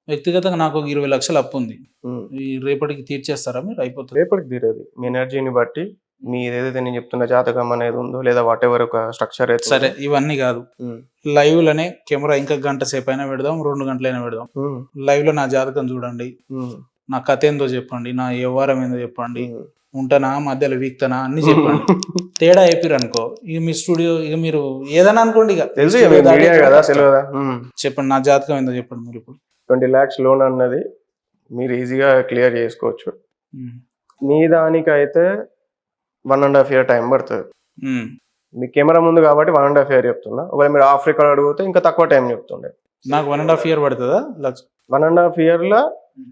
వ్యక్తిగతంగా నాకు ఒక 20,00,000 అప్పు ఉంది. హ్మ్. ఈ రేపటికి తీర్చేస్తారా మీరు? అయిపోతది. రేపటికి తీరది. మీ ఎనర్జీని బట్టి మీదేదైతే నేను చెప్తున్న జాతకం అనేది ఉందో లేదా వాటెవర్ ఒక స్ట్రక్చర్ అయితే సరే ఇవన్నీ కాదు. హ్మ్. లైవ్‌లోనే కెమెరా ఇంకా గంట సేపైనా పెడదాం, 2 గంటలైనా పెడదాం. హ్మ్. లైవ్‌లో నా జాతకం చూడండి. హ్మ్. నా కథ ఏందో చెప్పండి. నా వ్యవహారం ఏందో చెప్పండి. హ్మ్. ఉంటానా? మధ్యలో వీక్తానా? అన్నీ చెప్పండి. తేడా చెప్పిర్రనుకో ఇక మీ స్టూడియో ఇక మీరు ఏదైనా అనుకోండి ఇక. తెలుసు స్టూడియో మీడియా దాటేయడం కదా కష్టం. తెలియదా? హ్మ్. చెప్పండి నా జాతకం ఏందో చెప్పండి మీరిప్పుడు. 20 lakhs లోన్ అన్నది మీరు ఈజీగా క్లియర్ చేసుకోవచ్చు. హ్మ్. మీ దానికైతే 1.5 year టైం పడుతుంది. హ్మ్. మీ కెమెరా ముందు కాబట్టి 1.5 year చెప్తున్నా. ఒకవేళ మీరు ఆఫ్ రికార్డ్ అడిగితే ఇంకా తక్కువ టైం చెప్తుండే. నాకు 1.5 year పడుతుందా? 1.5 yearలో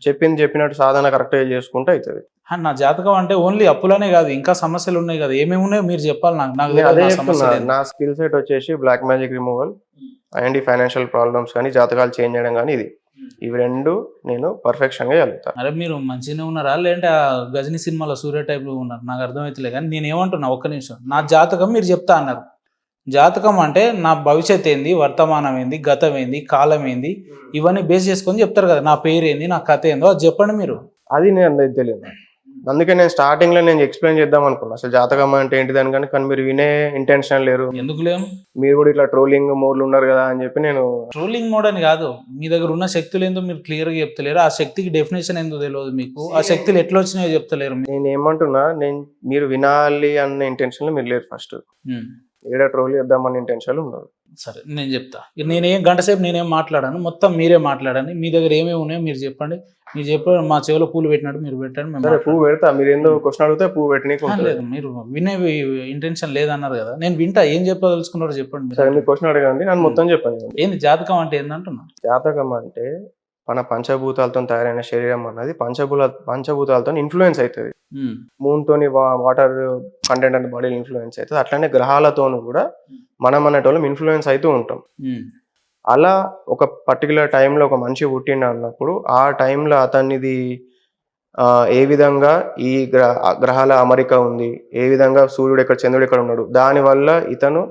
చెప్పినట్టు సాధన కరెక్ట్గా చేసుకుంటే అవుతుంది. నా జాతకం అంటే ఓన్లీ అప్పులనే కాదు ఇంకా సమస్యలు ఉన్నాయి కదా. ఏమేమి ఉన్నాయో మీరు చెప్పాలి నాకు. నాకు నేను తెలియదు అదే నా చెప్తున్నా. సమస్యలు ఏందో. నా స్కిల్ సెట్ వచ్చేసి బ్లాక్ మ్యాజిక్ రిమూవల్ అండ్ ఈ ఫైనాన్షియల్ ప్రాబ్లమ్స్ కానీ జాతకాలు చేంజ్ చేయడం కానీ ఇది. ఇవి రెండు నేను పర్ఫెక్షన్గా వెళ్తాను. అరే మీరు మంచిగానే ఉన్నారా? లేదంటే ఆ గజని సినిమాలో సూర్య టైప్లో ఉన్నారు? నాకు అర్థమవుతలే కానీ నేను ఏమంటున్నా ఒక్క నిమిషం. నా జాతకం మీరు చెప్తా అన్నారు. జాతకం అంటే నా భవిష్యత్ ఏంది, వర్తమానం ఏంది, గతం ఏంది, కాలం ఏంది, ఇవన్నీ బేస్ చేసుకొని చెప్తారు కదా. నా పేరు ఏంది, నా కథ ఏందో అది చెప్పండి మీరు. అది నేను అందరికి తెలియదు. అందుకే నేను స్టార్టింగ్లో నేను ఎక్స్ప్లెయిన్ చేద్దాం అనుకున్నా అసలు జాతకం అంటే ఏంటిది అని. కానీ మీరు వినే ఇంటెన్షన్ లేరు. ఎందుకు లేము? మీరు కూడా ఇట్లా ట్రోలింగ్ మోడ్లు ఉన్నారు కదా అని చెప్పి నేను ట్రోలింగ్ మోడ్ అని కాదు. మీ దగ్గర ఉన్న శక్తులు ఏందో మీరు క్లియర్గా చెప్తలేరు. ఆ శక్తికి డెఫినేషన్ ఏందో తెలియదు మీకు. ఆ శక్తులు ఎట్లా వచ్చినాయో చెప్తలేరు. నేను ఏమంటున్నా, మీరు వినాలి అన్న ఇంటెన్షన్లో మీరు లేరు. ఫస్ట్ ఏడ ట్రోల్ చేద్దామన్న ఇంటెన్షన్ ఉన్నారు. సరే నేను చెప్తా. నేనేం గంట సేపు నేనేం మాట్లాడాను, మొత్తం మీరే మాట్లాడండి. మీ దగ్గర ఏమేమి ఉన్నాయో మీరు చెప్పండి. మీరు చెప్పండి. మా చెవిలో పూలు పెట్టినట్టు మీరు పెట్టండి. మేము సరే పువ్వు పెడతా. మీరు ఏందో క్వశ్చన్ అడిగితే పువ్వు పెట్టనీకి ఉంటుంది. లేదు మీరు వినే ఇంటెన్షన్ లేదన్నారు కదా. నేను వింటా. ఏం చెప్పదలుచుకున్నారో చెప్పండి. సరే మీరు క్వశ్చన్ అడగండి, నేను మొత్తం చెప్పండి. ఏంది జాతకం అంటే ఏందంటున్నా? జాతకం అంటే మన పంచభూతాలతో తయారైన శరీరం అన్నది పంచభూతాలతో ఇన్ఫ్లుయెన్స్ అవుతుంది. మూన్తోని వాటర్ కంటెంట్ అనే బాడీలో ఇన్ఫ్లుయెన్స్ అవుతుంది. అట్లనే గ్రహాలతోనూ కూడా మనం అనేటోళ్ళం ఇన్ఫ్లుయెన్స్ అవుతూ ఉంటాం. అలా ఒక పర్టికులర్ టైంలో ఒక మనిషి పుట్టిండు అన్నప్పుడు ఆ టైంలో అతనిది ఏ విధంగా ఈ గ్రహాల అమరిక ఉంది, ఏ విధంగా సూర్యుడు ఎక్కడ చంద్రుడు ఎక్కడ ఉన్నాడు, దానివల్ల ఇతను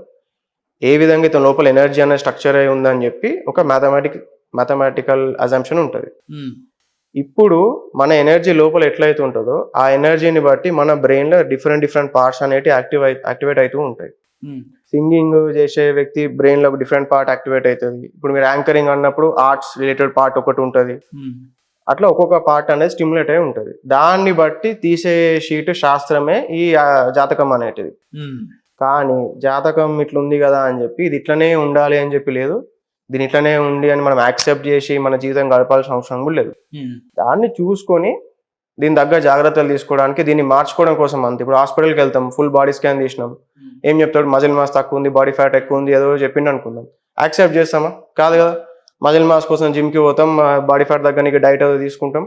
ఏ విధంగా ఇతని లోపల ఎనర్జీ అనే స్ట్రక్చర్ అయి ఉందని చెప్పి ఒక మ్యాథమెటికల్ అజంప్షన్ ఉంటుంది. ఇప్పుడు మన ఎనర్జీ లోపల ఎట్లయితే ఉంటుందో ఆ ఎనర్జీని బట్టి మన బ్రెయిన్లో డిఫరెంట్ పార్ట్స్ అనేవి యాక్టివేట్ అవుతూ ఉంటాయి. సింగింగ్ చేసే వ్యక్తి బ్రెయిన్లో ఒక డిఫరెంట్ పార్ట్ యాక్టివేట్ అవుతుంది. ఇప్పుడు మీరు యాంకరింగ్ అన్నప్పుడు ఆర్ట్స్ రిలేటెడ్ పార్ట్ ఒకటి ఉంటుంది. అట్లా ఒక్కొక్క పార్ట్ అనేది స్టిమ్యులేట్ అయి ఉంటుంది. దాన్ని బట్టి తీసే షీట్ శాస్త్రమే ఈ జాతకం అనేటిది. కానీ జాతకం ఇట్లుంది కదా అని చెప్పి ఇది ఇట్లనే ఉండాలి అని చెప్పి లేదు. దీని ఇట్లనే ఉండి అని మనం యాక్సెప్ట్ చేసి మన జీవితం గడపాల్సిన అవసరం కూడా లేదు. దాన్ని చూసుకొని దీని దగ్గర జాగ్రత్తలు తీసుకోవడానికి, దీన్ని మార్చుకోవడం కోసం అంతే. ఇప్పుడు హాస్పిటల్కి వెళ్తాం, ఫుల్ బాడీ స్కాన్ తీసినాం, ఏం చెప్తాడు, మజిల్ మాస్ తక్కువ ఉంది, బాడీ ఫ్యాట్ ఎక్కువ ఉంది, ఏదో చెప్పిండు అనుకుందాం. యాక్సెప్ట్ చేస్తామా? కాదు కదా. మజిల్ మాస్ కోసం జిమ్కి పోతాం, బాడీ ఫ్యాట్ దగ్గర నీకు డైట్ ఏదో తీసుకుంటాం,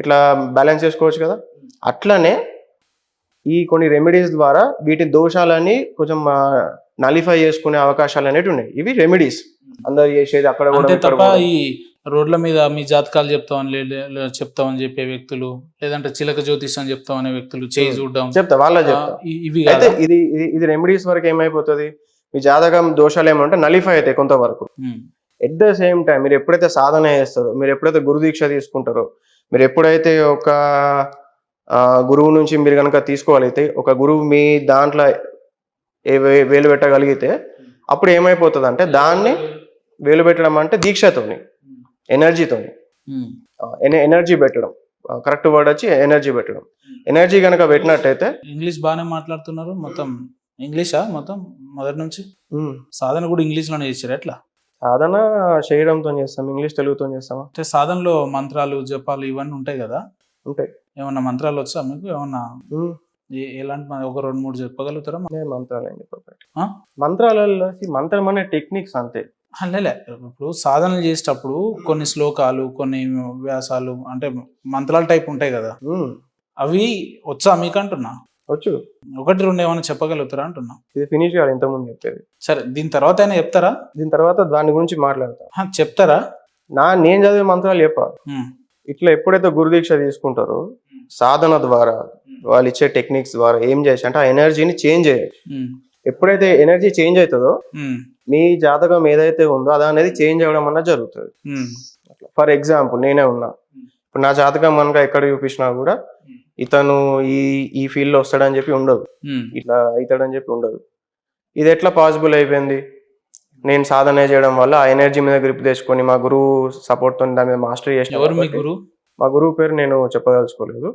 ఇట్లా బ్యాలెన్స్ చేసుకోవచ్చు కదా. అట్లనే ఈ కొన్ని రెమెడీస్ ద్వారా వీటి దోషాలని కొంచెం నలిఫై చేసుకునే అవకాశాలు అనేవి ఉన్నాయి. ఇవి రెమెడీస్ అందరు చేసేది. అక్కడ కూడా తప్ప ఈ రోడ్ల మీద మీ జాతకాలు చెప్తామని చెప్పే వ్యక్తులు, లేదంటే చిలక జ్యోతిషం చెప్తామనే వ్యక్తులు చేయి చూడడం చెప్తా, వాళ్ళ చెప్తా. అయితే ఇది రెమెడీస్ వరకు ఏమైపోతుంది, మీ జాతకం దోషాలు ఏమంటే నలిఫై అవుతాయి కొంతవరకు. ఎట్ ద సేమ్ టైం మీరు ఎప్పుడైతే సాధన చేస్తారో, మీరు ఎప్పుడైతే గురుదీక్ష తీసుకుంటారో, మీరు ఎప్పుడైతే ఒక గురువు నుంచి మీరు కనుక తీసుకోగలిగితే, ఒక గురువు మీ దాంట్లో వేలు పెట్టగలిగితే అప్పుడు ఏమైపోతుంది అంటే, దాన్ని వేలు పెట్టడం అంటే దీక్షతోని, ఎనర్జీతోని, ఎనర్జీ పెట్టడం, కరెక్ట్ వర్డ్ వచ్చి ఎనర్జీ పెట్టడం. ఎనర్జీ కనుక పెట్టినట్టయితే. ఇంగ్లీష్ బాగానే మాట్లాడుతున్నారు. మొత్తం ఇంగ్లీషా? మొత్తం మొదటి నుంచి సాధన కూడా ఇంగ్లీష్లోనే చేశారు. ఎట్లా సాధన చేయడంతో చేస్తాం, ఇంగ్లీష్ తెలుగుతో చేస్తామా? అంటే సాధనలో మంత్రాలు జపాలు ఇవన్నీ ఉంటాయి కదా. ఉంటాయి. ఏమన్నా మంత్రాలు వచ్చా మీకు? ఏమన్నా ఎలాంటి ఒక 2-3 చెప్పగలుగుతారా? మంత్రాలు ఏం చెప్పకండి. మంత్రాలలో మంత్రం అనే టెక్నిక్స్ అంతే. ఇప్పుడు సాధనలు చేసేటప్పుడు కొన్ని శ్లోకాలు, కొన్ని వ్యాసాలు అంటే మంత్రాల టైప్ ఉంటాయి కదా, అవి వచ్చా మీకు అంటున్నా? వచ్చు. 1-2 ఏమైనా చెప్పగలుగుతారా అంటున్నా? ఇది ఫినిష్ కాదు, ఇంతకుముందు చెప్పేది. సరే దీని తర్వాత అయినా చెప్తారా? దీని తర్వాత దాని గురించి మాట్లాడతా. చెప్తారా? నేను చదివే మంత్రాలు చెప్పా. ఇట్లా ఎప్పుడైతే గురుదీక్ష తీసుకుంటారో సాధన ద్వారా వాళ్ళు ఇచ్చే టెక్నిక్స్ ద్వారా ఏం చేయొచ్చు అంటే ఆ ఎనర్జీని చేంజ్ చేయొచ్చు. ఎప్పుడైతే ఎనర్జీ చేంజ్ అవుతుందో మీ జాతకం ఏదైతే ఉందో అది అనేది చేంజ్ అవ్వడం అన్నది జరుగుతుంది. ఫర్ ఎగ్జాంపుల్ నేనే ఉన్నా, ఇప్పుడు నా జాతకం కనుక ఎక్కడ చూపించినా కూడా ఇతను ఈ ఫీల్డ్ లో వస్తాడని చెప్పి ఉండదు, ఇట్లా అవుతాడని చెప్పి ఉండదు. ఇది ఎట్లా పాసిబుల్ అయిపోయింది? నేను సాధన చేయడం వల్ల ఆ ఎనర్జీ మీద గ్రిప్ తెచ్చుకొని మా గురువు సపోర్ట్ తో దాని మీద మాస్టరీ చేసిన. ఎవరు మీ గురువు? మా గురువు పేరు నేను చెప్పదలుచుకోలేదు,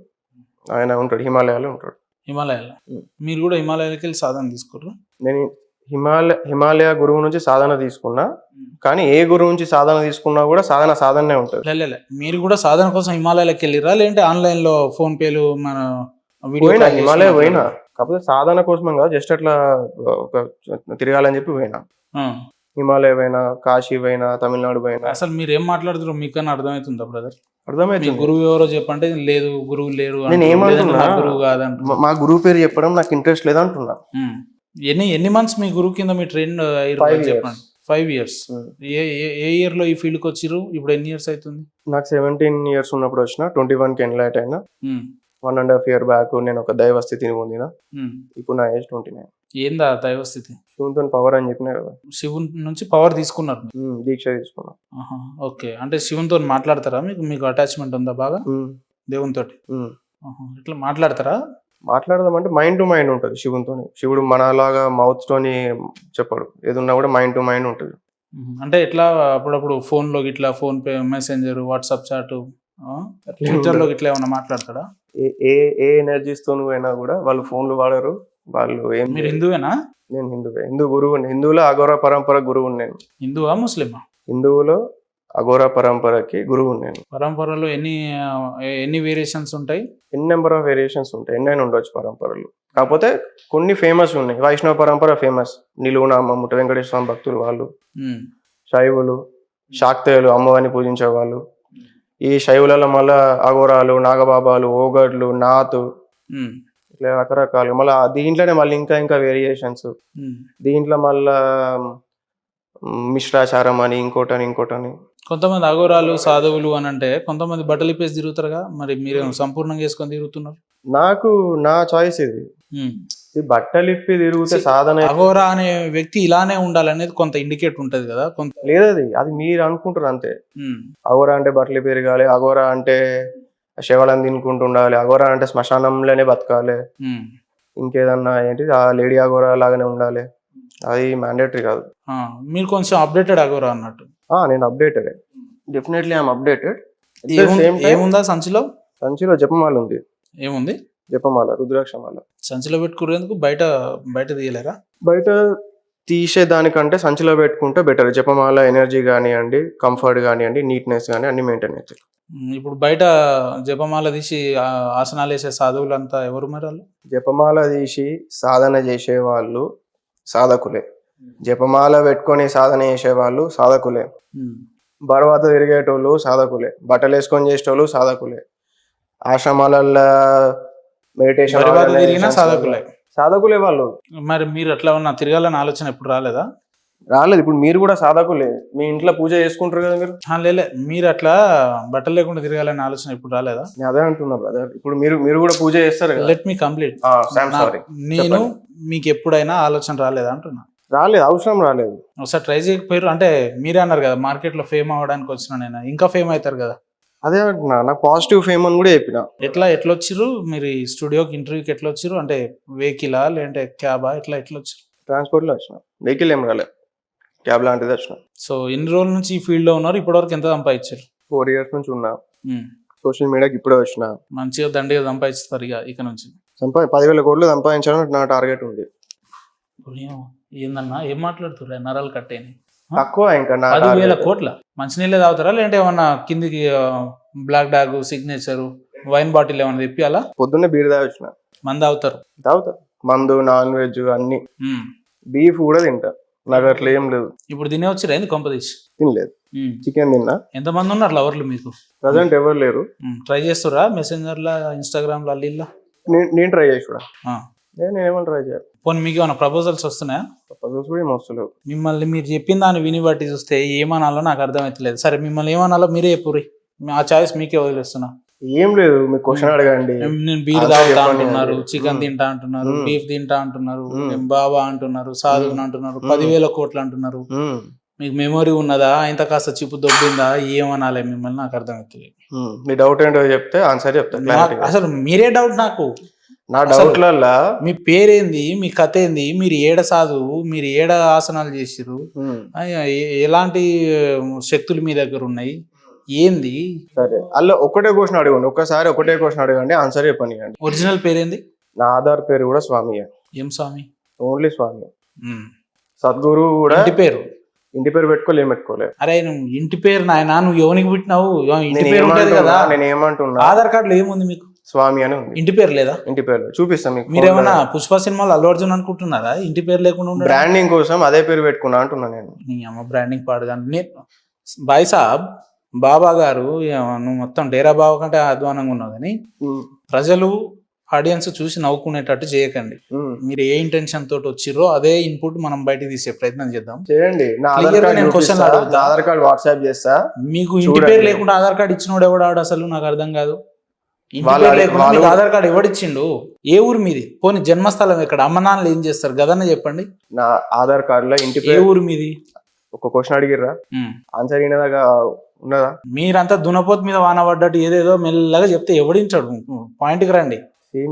ఆయన ఉంటాడు హిమాలయాలో ఉంటాడు. హిమాలయాలో? మీరు కూడా హిమాలయాలకి వెళ్ళి సాధన తీసుకుర్రు? నేను హిమాలయ గురువు నుంచి సాధన తీసుకున్నా, కానీ ఏ గురువు నుంచి సాధన తీసుకున్నా కూడా సాధనే ఉంటుంది. మీరు కూడా సాధన కోసం హిమాలయాలకు వెళ్ళిరా, లేదంటే ఆన్లైన్ లో ఫోన్ పేలు మన పోయినా హిమాలయ పోయినా, కాకపోతే సాధన కోసం కాదు, జస్ట్ అట్లా ఒక తిరగాలని చెప్పి పోయినా. హిమాలయ పోయినా, కాశీ పోయినా, తమిళనాడు పోయినా. అసలు మీరు ఏం మాట్లాడుతారో మీకన్నా అర్థమవుతుందా బ్రదర్? అర్థమైంది. గురువు ఎవరో చెప్పంటే లేదు గురువు లేరు, నేను ఏమంటున్నా, గురువు కాదంట. మా గురువు పేరు చెప్పడం నాకు ఇంట్రెస్ట్ లేదంటున్నా. ఎన్ని మంత్స్ మీ గురువు కింద మీ ట్రైన్ చెప్పండి? 5 years. ఏ ఇయర్ లో ఈ ఫీల్డ్ కి వచ్చిర్రు? ఇప్పుడు ఎన్ని ఇయర్స్ అవుతుంది? నాకు 17 years ఉన్నప్పుడు వచ్చిన, 21 కి ఎన్లైట్ అయినా. 1.5 year బ్యాక్ నేను ఒక దైవ స్థితిని పొందిన. ఇప్పుడు నా ఏజ్ 29. ఏందా దైవ స్థితి? శివునితో పవర్ అని చెప్పినా కదా. శివుని నుంచి పవర్ తీసుకున్నారు? దీక్ష తీసుకున్నా. ఓకే, అంటే శివునితో మాట్లాడతారా? మీకు అటాచ్మెంట్ ఉందా బాగా దేవునితో? ఇట్లా మాట్లాడతారా? మాట్లాడదాం అంటే మైండ్ టు మైండ్ ఉంటుంది శివునితో. శివుడు మనలాగా మౌత్ తోని చెప్పాడు, ఏదున్నా కూడా మైండ్ టు మైండ్ ఉంటుంది. అంటే ఎట్లా అప్పుడప్పుడు ఫోన్ లో ఇట్లా PhonePe, messenger, WhatsApp chat, Twitter లో ఇట్లా ఏమన్నా మాట్లాడతాడా? ఏ ఎనర్జీస్ తో అయినా కూడా వాళ్ళు ఫోన్లు వాడరు. వాళ్ళు ఏం. మీరు హిందువేనా? నేను హిందువే, హిందూ గురువు. హిందువులో అఘోర పరంపర గురువు నేను. హిందువా ముస్లిమా? హిందువులో అఘోర పరంపరకి గురువు నేను. పరంపరలో ఎన్ని వేరియేషన్స్ ఉంటాయి? నెంబర్ ఆఫ్ వేరియేషన్స్ ఉంటాయి, ఎన్నైనా ఉండొచ్చు పరంపరలు. కాకపోతే కొన్ని ఫేమస్ ఉన్నాయి. వైష్ణవ పరంపర ఫేమస్, నిలువునామ ముట్ట వెంకటేశ్వర స్వామి భక్తులు వాళ్ళు. శైవులు, శాక్తేయులు అమ్మవారిని పూజించే వాళ్ళు. ఈ శైవులలో మళ్ళా అఘోరాలు, నాగబాబాలు, ఓగడ్లు, నాతు, ఇట్లా రకరకాలు. మళ్ళీ దీంట్లోనే మళ్ళీ ఇంకా వేరియేషన్స్. దీంట్లో మళ్ళా మిశ్రాచారం అని ఇంకోటని. కొంతమంది అఘోరాలు, సాధువులు అని అంటే కొంతమంది బట్టలు ఇప్పేసి తిరుగుతారుగా, మరి మీరు సంపూర్ణంగా వేసుకొని తిరుగుతున్నారు? నా చాయిస్ ఇది. బట్టలు ఇప్పి తిరిగితే సాధన. అఘోరా అనే వ్యక్తి ఇలానే ఉండాలనేది కొంత ఇండికేట్ ఉంటది కదా, కొంత లేదు. అది మీరు అనుకుంటారు అంతే. అఘోరా అంటే బట్టలు పెరగాలి, అఘోరా అంటే శవాలను తినుకుంటూ ఉండాలి, అఘోరా అంటే శ్మశానంలోనే బతకాలి, ఇంకేదన్నా ఏంటి ఆ లేడీ అఘోరా లాగానే ఉండాలి, అది మ్యాండేటరీ కాదు. మీరు కొంచెం అప్డేటెడ్ అఘోరా అన్నట్టు. నేను అప్డేటెడ్, డెఫినెట్లీ ఐఎమ్ అప్డేటెడ్. ఏముందా సంచిలో? జపమాల ఉంది. ఏముంది? జపమాల, రుద్రాక్షమాల. సంచిలో పెట్టుకునేందుకు బయట తీయలేరా? బయట తీసే దానికంటే సంచిలో పెట్టుకుంటే బెటర్. జపమాల ఎనర్జీ కానివ్వండి, కంఫర్ట్ కానివ్వండి, నీట్నెస్ కానీ అన్ని మెయింటైన్ అవుతాయి. ఇప్పుడు బయట జపమాల తీసి ఆసనాలు వేసే సాధువులు అంతా ఎవరు మరి? వాళ్ళు జపమాల తీసి సాధన చేసే వాళ్ళు సాధకులే. జపమాల పెట్టుకొని సాధన చేసేవాళ్ళు సాధకులే. బర్వాత తిరిగేటోళ్ళు సాధకులే. బట్టలు వేసుకొని చేసేటోళ్ళు సాధకులే. ఆశ్రమాలలో మెడిటేషన్ సాధకులే వాళ్ళు. మరి మీరు అట్లా ఉన్న తిరగాలని ఆలోచన ఎప్పుడు రాలేదా? రాలేదు. ఇప్పుడు మీరు కూడా సాధకులే, మీ ఇంట్లో పూజ చేసుకుంటారు కదా మీరు. మీరు అట్లా బట్టలు లేకుండా తిరగాలని ఆలోచన ఎప్పుడు రాలేదా? అదే అంటున్నా బ్రదర్. ఇప్పుడు మీరు కూడా పూజ చేస్తారు కదా. Let me complete. నేను మీకు ఎప్పుడైనా ఆలోచన రాలేదా అంటున్నా? రాలేదు, అవసరం రాలేదు. ఒకసారి ట్రై చేయకపోయారు? అంటే మీరే అన్నారు కదా మార్కెట్ లో ఫేమ్ అవ్వడానికి వచ్చిన నేను, ఇంకా ఫేమ్ అవుతారు కదా. అదే అంటున్నా, నాకు పాజిటివ్ ఫేమ్ అని కూడా చెప్పిన. ఎట్లా వచ్చిర్రు మీరు ఈ స్టూడియోకి ఇంటర్వ్యూకి? ఎట్లా వచ్చిర్రు? అంటే వెహికలా లేదంటే క్యాబా? ఎట్లా వచ్చిర్రు? ట్రాన్స్పోర్ట్ లో వచ్చిన. వెహికల్ ఏం రాలేదు, క్యాబ్ లాంటిది వచ్చిన. సో ఎన్ని రోజుల నుంచి ఈ ఫీల్డ్ లో ఉన్నారు? ఇప్పటివరకు ఎంత సంపాదించారు? 4 years నుంచి ఉన్నా. సోషల్ మీడియాకి ఇప్పుడే వచ్చిన. మంచిగా దండిగా సంపాదిస్తారు ఇక నుంచి. 10,000 కోట్లు సంపాదించాలని నా టార్గెట్ ఉంది. ఏందన్నా ఏం మాట్లాడుతుర్రా? నరాలు కట్టేని తక్కువ. ఇంకా 10,000 కోట్ల మంచినీళ్ళే తాగుతారా లేదంటే ఏమన్నా కిందికి Black Dog, Signature, wine bottle ఏమన్నా తెప్పియాలా? పొద్దున్నే బీర్ తాగొచ్చిన. మందు తాగుతారు? మందు, నాన్ వెజ్ అన్ని. బీఫ్ కూడా తింటా, నాకు అట్లా ఏం లేదు. ఇప్పుడు తినే వచ్చిరా ఏంది కొంపదీసి? తినలేదు, చికెన్ తిన్నా. ఎంతమంది ఉన్నారు లవర్లు మీకు? ప్రజెంట్ ఎవరు లేరు. ట్రై చేస్తురా మెసెంజర్ లా, ఇన్స్టాగ్రామ్ లా? నేను ట్రై చేసి కూడా. నేను ఏమన్నా ట్రై చేయాలి. పోనీ మీకు ఏమైనా ప్రపోజల్స్ వస్తున్నాయా? ప్రపోజల్స్ కూడా ఏం వస్తలేవు. మిమ్మల్ని మీరు చెప్పిన దాన్ని విని బట్టి చూస్తే ఏమనాలో నాకు అర్థమవుతలేదు. సరే మిమ్మల్ని ఏమనాలో మీరే చెప్పుర్రి, ఆ చాయిస్ మీకే వదిలేస్తున్నా. ఏం లేదు, మీకు క్వశ్చన్ అడగండి. నేను బీర్ తాగుతా అంటున్నారు, చికెన్ తింటా అంటున్నారు, బీఫ్ తింటా అంటున్నారు, నేను బాబా అంటున్నారు, సాధువుని అంటున్నారు, 10,000 కోట్లు అంటున్నారు. మీకు మెమొరీ ఉన్నదా ఇంత కాస్త చిప్పు దొబ్బిందా ఏమనాలి మిమ్మల్ని నాకు అర్థమవుతుంది. మీ డౌట్ ఏంటో చెప్తే ఆన్సర్ చెప్తా క్లారిటీ. అసలు మీరే డౌట్ నాకు. నా డౌట్లల్లా మీ పేరేంది, మీ కథ ఏంది, మీరు ఏడ సాధువు, మీరు ఏడ ఆసనాలు చేసిర్రు, ఎలాంటి శక్తులు మీ దగ్గర ఉన్నాయి, ఏంది? సరే అల్ల ఒకటే క్వశ్చన్ అడగండి, ఒక్కసారి ఒకటే క్వశ్చన్ అడగండి, ఆన్సర్ చెప్పండి. ఒరిజినల్ పేరేంది? నా ఆధార్ పేరు కూడా స్వామియే. ఏం స్వామి? ఓన్లీ స్వామి. సద్గురు కూడా ఇంటి పేరు పెట్టుకోలే, ఏం పెట్టుకోలేదు. అరే నువ్వు ఇంటి పేరు నాయన, నువ్వు ఎవరికి పుట్టినావు? ఇంటి పేరు ఉంటుంది కదా. నేను ఏమంటున్నా, ఆధార్ కార్డులో ఏముంది మీకు? స్వామి అని ఉంది. ఇంటి పేరు లేదా? ఇంటి పేరు చూపిస్తాను మీకు. మీరేమన్నా పుష్ప సినిమాలో అల్లు అర్జున్ అనుకుంటున్నారా? ఇంటి పేరు లేకుండా బ్రాండింగ్ కోసం అదే పేరు పెట్టుకున్నా అంటున్నా నేను. నీ అమ్మ బ్రాండింగ్ పాడుగా. బాయ్ సాబ్, బాబా గారు నువ్వు మొత్తం డేరా బాబా కంటే అధ్వానంగా ఉన్నావు, కానీ ప్రజలు ఆడియన్స్ చూసి నవ్వుకునేటట్టు చేయకండి. మీరు ఏ ఇంటెన్షన్ తోటి వచ్చిర్రో అదే ఇన్పుట్ మనం బయటకి తీసే ప్రయత్నం చేద్దాం. చేయండి. ఆధార్ కార్డ్ వాట్సాప్ చేస్తా. మీకు ఇంటి పేరు లేకుండా ఆధార్ కార్డు ఇచ్చినోడు ఎవడాడు అసలు నాకు అర్థం కాదు. ఇంటి పేరు లేకుండా ఆధార్ కార్డు ఎవడిచ్చిండు? ఏ ఊరు మీది? పోనీ జన్మస్థలం ఎక్కడ? అమ్మ నాన్నలు ఏం చేస్తారు గదన్న చెప్పండి. నా ఆధార్ కార్డు లో ఇంటి ఏ ఊరు మీది? ఒక క్వశ్చన్ అడిగిర్రా, ఆన్సర్ అయినదాకా ఉన్నదా? మీరంతా దునపోతు మీద వాన పడ్డట్టు ఏదేదో మెల్లగా చెప్తే ఎవడించాడు? పాయింట్కి రండి.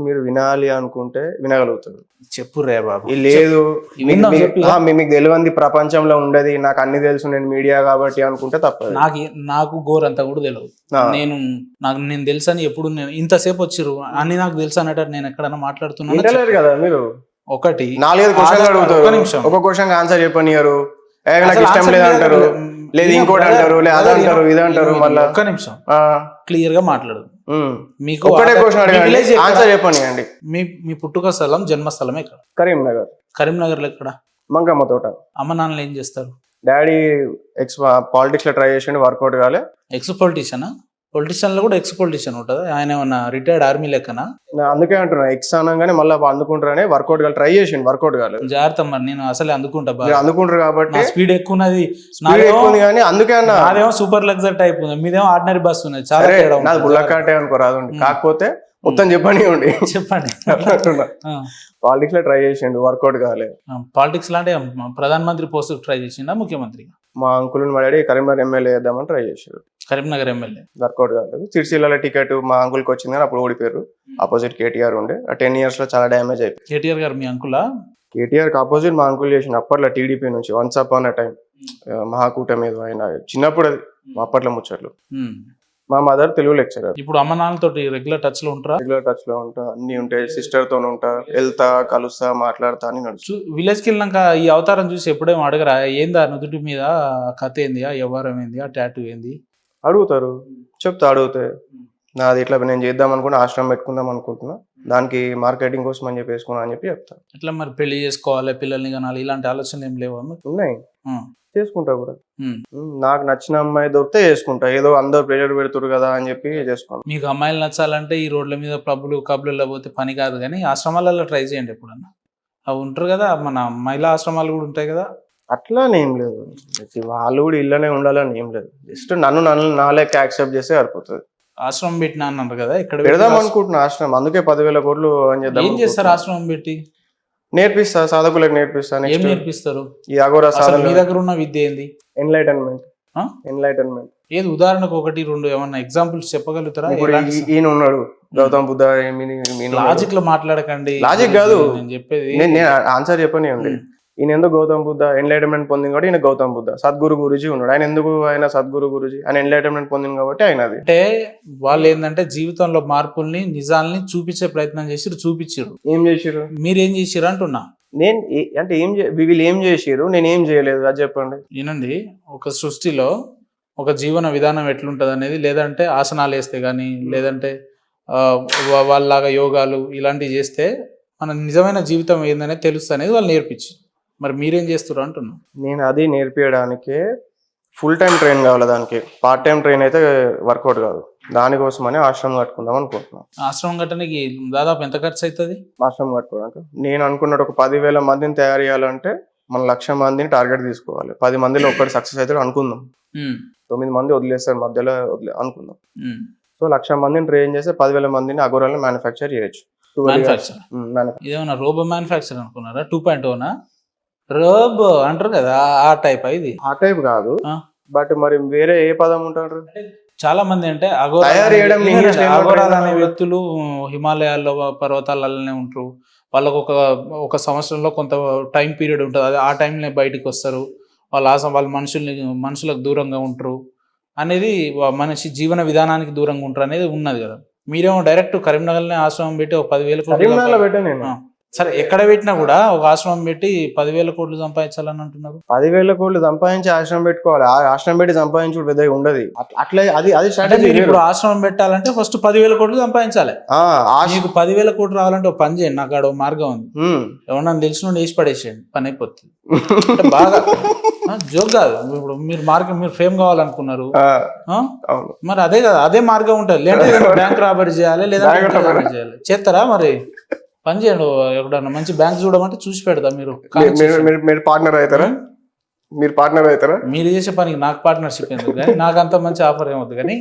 మీరు వినాలి అనుకుంటే వినగలుగుతారు. చెప్పు రే బాబు. లేదు మీకు తెలియంది ప్రపంచంలో ఉండదు, నాకు అన్ని తెలుసు, నేను మీడియా కాబట్టి అనుకుంటే తప్పదు. నాకు గోరంతా కూడా తెలియదు. నేను తెలుసు అని ఎప్పుడు నేను ఇంతసేపు వచ్చిర్రు అన్ని నాకు తెలుసు అన్నట్టు నేను ఎక్కడన్నా మాట్లాడుతున్నాను కదా. మీరు ఒకటి 4-5 క్వశ్చన్లు అడుగుతారు, ఒక క్వశ్చన్ ఆన్సర్ చెప్పనియరు, నాకు ఇష్టం లేదంటారు, లేదు ఇంకోటి అంటారు, లేదు అదంటారు, ఇదంటారు. మళ్ళీ ఒక్క నిమిషం క్లియర్ గా మాట్లాడు. మీకు ఆన్సర్ చెప్పండి. మీ పుట్టుక స్థలం, జన్మస్థలం ఎక్కడ? కరీంనగర్. కరీంనగర్ లో ఎక్కడ? మంగమ్మ తోట. అమ్మ నాన్నలు ఏం చేస్తారు? డాడీ ఎక్స్ పాలిటిక్స్ లో ట్రై చేసి వర్కౌట్ కాలే. ఎక్స్ పొలిటీషియనా? పొలిటీషియన్ లో కూడా ఎక్స్ పొలిటీషియన్ ఉంటుందా? ఆయన ఏమన్నా రిటైర్డ్ ఆర్మీ లెక్కనా? అందుకే అంటున్నా, ఎక్స్ అనగానే మళ్ళీ అందుకుంటారని వర్కౌట్ కాదు, ట్రై చేసి వర్కౌట్ కాలేదు. జాగ్రత్త మరి, నేను అసలే అందుకుంటా. అందుకుంటారు కాబట్టి స్పీడ్ ఎక్కువ ఉన్నది కానీ అందుకే అన్న. నాదేమో సూపర్ లగ్జరీ టైప్ ఉంది, మీదేమో ఆర్డినరీ బస్ ఉన్నది. చాలా నాది బుల్లకాటే అనుకోరాదు, కాకపోతే మొత్తం చెప్పండి పాలిటిక్స్ లో ట్రై చేసిండు, వర్కౌట్ కాలేదు. పాలిటిక్స్ లో అంటే ప్రధానమంత్రి పోస్ట్ ట్రై చేసిండా, ముఖ్యమంత్రి? మా అంకుల్ మా డాడీ కరీంనగర్ ఎమ్మెల్యే చేద్దామని ట్రై చేశారు. కరీంనగర్ ఎమ్మెల్యే వర్కౌట్ కాలేదు. సిరిసిల్ల టికెట్ మా అంకుల్కి వచ్చింది కానీ అప్పుడు ఓడిపోయారు. ఆపోజిట్ కేటీఆర్ ఉండే. ఆ 10 years లో చాలా డ్యామేజ్ అయిపోయింది. కేటీఆర్ గారు మీ అంకులా? కేటీఆర్ కి ఆపోజిట్ మా అంకుల్ చేసిన అప్పట్లో టీడీపీ నుంచి వన్స్ అపాన్ టైం మహాకూటమి ఏదో ఆయన చిన్నప్పుడు, అది అప్పట్లో ముచ్చట్లు. మా మదర్ తెలుగు లెక్చరర్. ఇప్పుడు అమ్మ నాన్నతో రెగ్యులర్ టచ్ లో ఉంటారా? రెగ్యులర్ టచ్ లో ఉంటా, అన్ని ఉంటాయి. సిస్టర్ తో ఉంటా, వెళ్తా, కలుస్తా, మాట్లాడతా అని నడుచు. విలేజ్ కి వెళ్ళినాక ఈ అవతారం చూసి ఎప్పుడేమో అడగరా, ఏందా నుదుటి మీద కథ ఏంది, ఆ వ్యవహారం ఏంది, ఆ టాటూ ఏంది? అడుగుతారు, చెప్తా. అడిగితే నాది ఇట్లా నేను చేద్దాం అనుకున్నా, ఆశ్రమం పెట్టుకుందాం అనుకుంటున్నా, దానికి మార్కెటింగ్ కోసం అని చెప్పి వేసుకున్నా అని చెప్పి చెప్తా. ఇట్లా మరి పెళ్లి చేసుకోవాలి, పిల్లల్ని కనాలి, ఇలాంటి ఆలోచనలు ఏం లేవా? ఉన్నాయి, చేసుకుంటా కూడా. నాకు నచ్చిన అమ్మాయి దొరికితే చేసుకుంటా. ఏదో అందరు ప్రెజర్ పెడుతురు కదా అని చెప్పి చేసుకోండి. మీకు అమ్మాయిలు నచ్చాలంటే ఈ రోడ్ల మీద కబ్లు పోతే పని కాదు, కానీ ఆశ్రమాలలో ట్రై చేయండి ఎప్పుడన్నా. అవి ఉంటారు కదా, మన మహిళా ఆశ్రమాలు కూడా ఉంటాయి కదా. అట్లా ఏం లేదు, వాళ్ళు కూడా ఇళ్ళనే ఉండాలని ఏం లేదు. జస్ట్ నన్ను నా లెక్క యాక్సెప్ట్ చేస్తే సరిపోతుంది. ఆశ్రమం పెట్టినా అన్నారు కదా, ఇక్కడ పెడదాం అనుకుంటున్నా ఆశ్రమం. అందుకే 10,000 కోట్లు అని చేద్దాం. ఏం చేస్తారు ఆశ్రమం పెట్టి? నేర్పిస్తా, సాధకులకు నేర్పిస్తా. ఏం నేర్పిస్తారు? ఈ అఘోరా సాధన. మీ దగ్గర ఉన్న విద్య ఏంది? ఎన్లైటన్మెంట్. ఏది ఉదాహరణకు 1-2 ఏమన్నా ఎగ్జాంపుల్స్ చెప్పగలుగుతారా? ఈయన ఉన్నాడు గౌతమ్ బుద్ధ. లాజిక్ లో మాట్లాడకండి. లాజిక్ కాదు నేను చెప్పేది, నేను ఆన్సర్ చెప్పని ఉంది. ఈయన ఎందుకు గౌతమ్ బుద్ధ ఎన్లైటన్మెంట్ పొందింది కాబట్టి ఈయన గౌతమ్ బుద్ధ. సద్గురు గురుజీ ఉన్నాడు, ఆయన ఎందుకు ఆయన సద్గురు గురుజీ? ఆయన ఎన్లైటన్మెంట్ పొందింది కాబట్టి ఆయన. అది అంటే వాళ్ళు ఏంటంటే జీవితంలో మార్పుల్ని, నిజాల్ని చూపించే ప్రయత్నం చేసి చూపించారు. ఏం చేసిరు? మీరేం చేసిరు అంటున్నా. నేను అంటే వీళ్ళు ఏం చేసిరు, నేను ఏం చేయలేదు, అది చెప్పండి. వినండి, ఒక సృష్టిలో ఒక జీవన విధానం ఎట్లుంటది అనేది, లేదంటే ఆసనాలు వేస్తే కానీ, లేదంటే వాళ్ళలాగా యోగాలు ఇలాంటివి చేస్తే మన నిజమైన జీవితం ఏందనేది తెలుస్తుంది అనేది వాళ్ళు నేర్పించి. మరి మీరేం చేస్తారు అంటున్నా. నేను అది నేర్పించడానికే ఫుల్ టైం ట్రైన్ కావాలి, దానికి పార్ట్ టైం ట్రైన్ అయితే వర్కౌట్ కాదు. దానికోసమని ఆశ్రమం కట్టుకుందాం అనుకుంటున్నాను. ఆశ్రమం కట్టడానికి దాదాపు ఎంత ఖర్చు అవుతుంది? ఆశ్రమం కట్టుకోవడానికి నేను అనుకున్నట్టు ఒక 10,000 మందిని తయారు చేయాలంటే మనం 1,00,000 మందిని టార్గెట్ తీసుకోవాలి. 10 మందిలో ఒక్కటి సక్సెస్ అయితే అనుకుందాం, 9 మంది వదిలేస్తారు మధ్యలో అనుకుందాం. సో 1,00,000 మందిని ట్రైన్ చేస్తే 10,000 మందిని అఘోరాలను మ్యానుఫ్యాక్చర్ చేయొచ్చు. ఇదేమన్నా రోబో మ్యానుఫ్యాక్చర్ అనుకున్నారా? 2.0నా? రోబ్ అంటారు కదా ఆ టైప్ ఇది. ఆ టైప్ కాదు, ఆ. బట్ మరి వేరే ఏ పదం ఉంటారు? చాలా మంది అంటే తయారు చేయడం English లో ఏమంటారు? అఘోరాలు అనే వ్యక్తులు హిమాలయాల్లో పర్వతాలలోనే ఉంటారు. వాళ్ళకు ఒక సంవత్సరంలో కొంత టైం పీరియడ్ ఉంటుంది, అది ఆ టైంలో బయటకు వస్తారు. వాళ్ళ మనుషులకు దూరంగా ఉంటారు అనేది, మనిషి జీవన విధానానికి దూరంగా ఉంటారు అనేది ఉన్నది కదా. మీరేమో డైరెక్ట్ కరీంనగర్లోనే ఆశ్రమం పెట్టి ఒక 10,000 కరీంనగర్లో కోట్లు పెట్టాను నేను. సరే ఎక్కడ పెట్టినా కూడా ఒక ఆశ్రమం పెట్టి 10,000 కోట్లు సంపాదించాలని అంటున్నారు. 10,000 కోట్లు సంపాదించి ఆశ్రమం పెట్టుకోవాలి. ఆ ఆశ్రమం పెట్టి సంపాదించుడు పెద్దగా ఉండదు. అట్లా అది అంటే స్ట్రాటజీ. మీరు ఇప్పుడు ఆశ్రమం పెట్టాలంటే ఫస్ట్ 10,000 కోట్లు సంపాదించాలి. మీకు 10,000 కోట్లు రావాలంటే ఒక పని చేయండి, నాకు ఆడ ఒక మార్గం ఉంది, ఎవరన్నా తెలిసిన వేసి పడేసేయండి, పని అయిపోతుంది. అంటే బాగా జోక్ కాదు. ఇప్పుడు మీరు ఫేమ్ కావాలనుకున్నారు, మరి అదే కదా, అదే మార్గం ఉంటుంది. లేదంటే బ్యాంక్ రాబరీ చేయాలి, లేదా చేయాలి. చేస్తారా? మరి పని చేయండి, ఎక్కడన్నా మంచి బ్యాంక్ చూడమంటే చూసి పెడతా. మీరు పార్ట్నర్ అవుతారా? మీరు పార్ట్నర్ అవుతారా? మీరు చేసే పనికి నాకు పార్ట్నర్షిప్ ఎందుకు కానీ, నాకు అంత మంచి ఆఫర్ ఏమవుతుంది కానీ